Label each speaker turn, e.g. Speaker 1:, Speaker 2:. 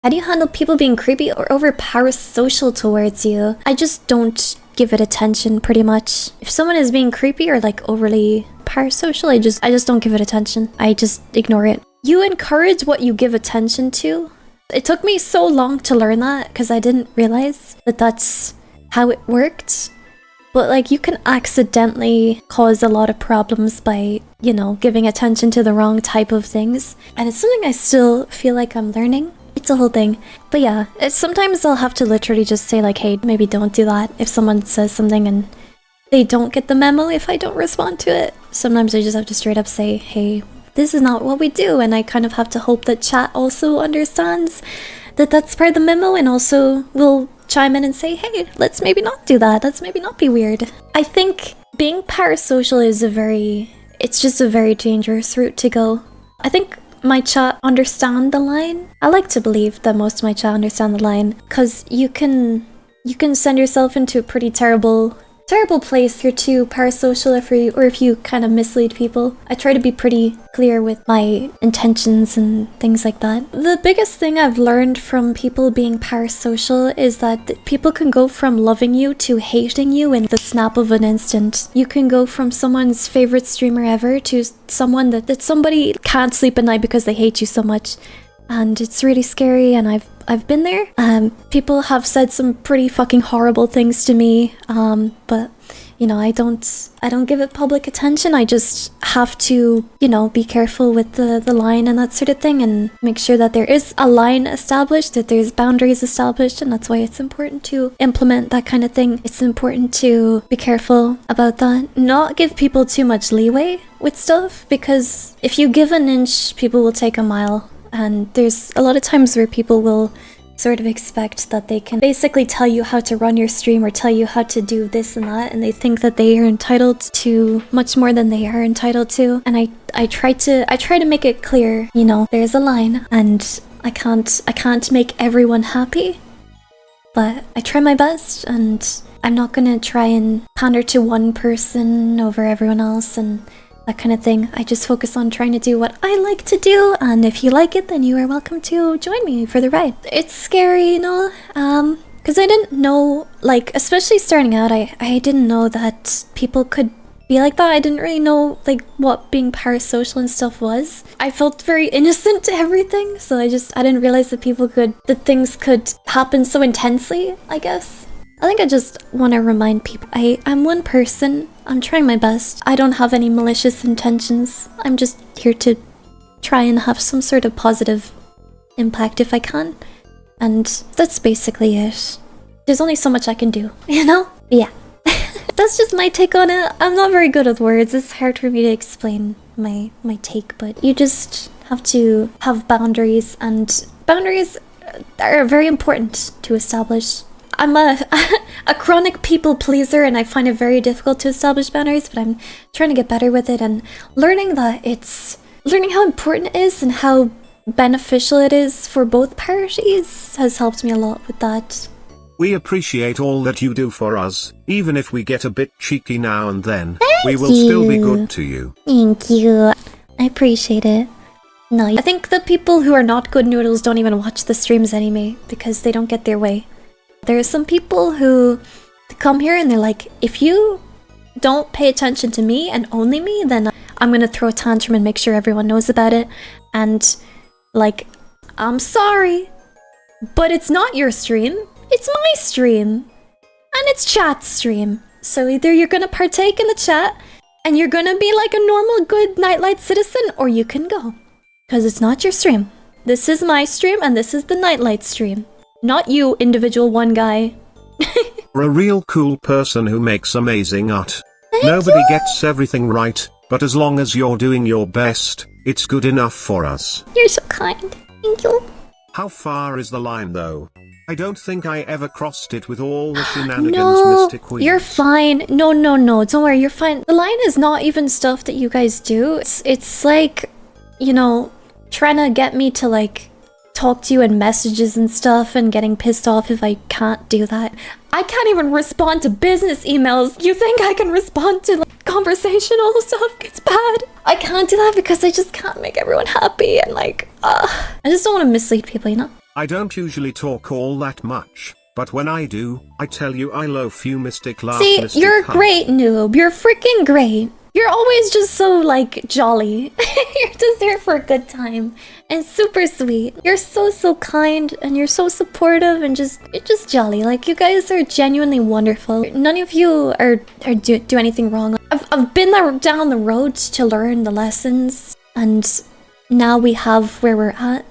Speaker 1: How do you handle people being creepy or over parasocial towards you? I just don't give it attention, pretty much. If someone is being creepy or like overly parasocial, I just don't give it attention. I just ignore it. You encourage what you give attention to. It took me so long to learn that because I didn't realize that that's how it worked. But like, you can accidentally cause a lot of problems by, you know, giving attention to the wrong type of things. And it's something I still feel like I'm learning. It's a whole thing. But yeah, sometimes I'll have to literally just say like, hey, maybe don't do that. If someone says something and they don't get the memo if I don't respond to it. Sometimes I just have to straight up say, hey, this is not what we do. And I kind of have to hope that chat also understands that that's part of the memo and also will chime in and say, hey, let's maybe not do that. Let's maybe not be weird. I think being parasocial is it's just a very dangerous route to go. I think my chat understand the line. I like to believe that most of my chat understand the line because you can send yourself into a pretty terrible place if you're too parasocial or if you kind of mislead people. I try to be pretty clear with my intentions and things like that. The biggest thing I've learned from people being parasocial is that people can go from loving you to hating you in the snap of an instant. You can go from someone's favorite streamer ever to someone that somebody can't sleep at night because they hate you so much. And it's really scary, and I've been there. People have said some pretty fucking horrible things to me, but you know, I don't give it public attention. I just have to, you know, be careful with the line and that sort of thing, and make sure that there is a line established, that there's boundaries established, and that's why it's important to implement that kind of thing. It's important to be careful about that. Not give people too much leeway with stuff, because if you give an inch, people will take a mile. And there's a lot of times where people will sort of expect that they can basically tell you how to run your stream or tell you how to do this and that, and they think that they are entitled to much more than they are entitled to. And I try to make it clear, you know, there's a line, and I can't make everyone happy, but I try my best, and I'm not gonna try and pander to one person over everyone else and that kind of thing. I just focus on trying to do what I like to do, and if you like it, then you are welcome to join me for the ride. It's scary, you know, because I didn't know, like, especially starting out, I didn't know that people could be like that. I didn't really know, like, what being parasocial and stuff was. I felt very innocent to everything, so I didn't realize that things could happen so intensely, I guess. I think I just want to remind people, I'm one person. I'm trying my best. I don't have any malicious intentions. I'm just here to try and have some sort of positive impact if I can. And that's basically it. There's only so much I can do, you know? But yeah. That's just my take on it. I'm not very good with words. It's hard for me to explain my take, but you just have to have boundaries, and boundaries are very important to establish. I'm a chronic people pleaser, and I find it very difficult to establish boundaries, but I'm trying to get better with it, and learning how important it is and how beneficial it is for both parties has helped me a lot with that.
Speaker 2: We appreciate all that you do for us. Even if we get a bit cheeky now and then, we will still be good to you.
Speaker 1: Thank you. I appreciate it. No, I think the people who are not good noodles don't even watch the streams anyway, because they don't get their way. There are some people who come here and they're like, if you don't pay attention to me and only me, then I'm gonna throw a tantrum and make sure everyone knows about it. And like, I'm sorry, but it's not your stream. It's my stream. And it's chat's stream. So either you're gonna partake in the chat and you're gonna be like a normal good Nightlight citizen, or you can go. Because it's not your stream. This is my stream, and this is the Nightlight stream. Not you, individual one guy.
Speaker 2: You're a real cool person who makes amazing art.
Speaker 1: Thank
Speaker 2: Nobody
Speaker 1: you.
Speaker 2: gets everything right, but as long as you're doing your best, it's good enough for us.
Speaker 1: You're so kind. Thank you.
Speaker 2: How far is the line though? I don't think I ever crossed it with all the shenanigans
Speaker 1: No,
Speaker 2: Mystic Queen.
Speaker 1: you're fine. No, don't worry, you're fine. The line is not even stuff that you guys do. It's like, you know, trying to get me to like talk to you in messages and stuff, and getting pissed off if I can't do that. I can't even respond to business emails. You think I can respond to like conversational stuff? It's bad. I can't do that because I just can't make everyone happy, and like, I just don't want to mislead people, you know?
Speaker 2: I don't usually talk all that much, but when I do, I tell you I love you, Mystic Laugh.
Speaker 1: See,
Speaker 2: Mystic
Speaker 1: you're
Speaker 2: Hug.
Speaker 1: great, noob. You're freaking great. You're always just so, like, jolly. You're just there for a good time. And super sweet. You're so kind, and you're so supportive, and you're just jolly. Like, you guys are genuinely wonderful. None of you do anything wrong. I've been down the road to learn the lessons, and now we have where we're at.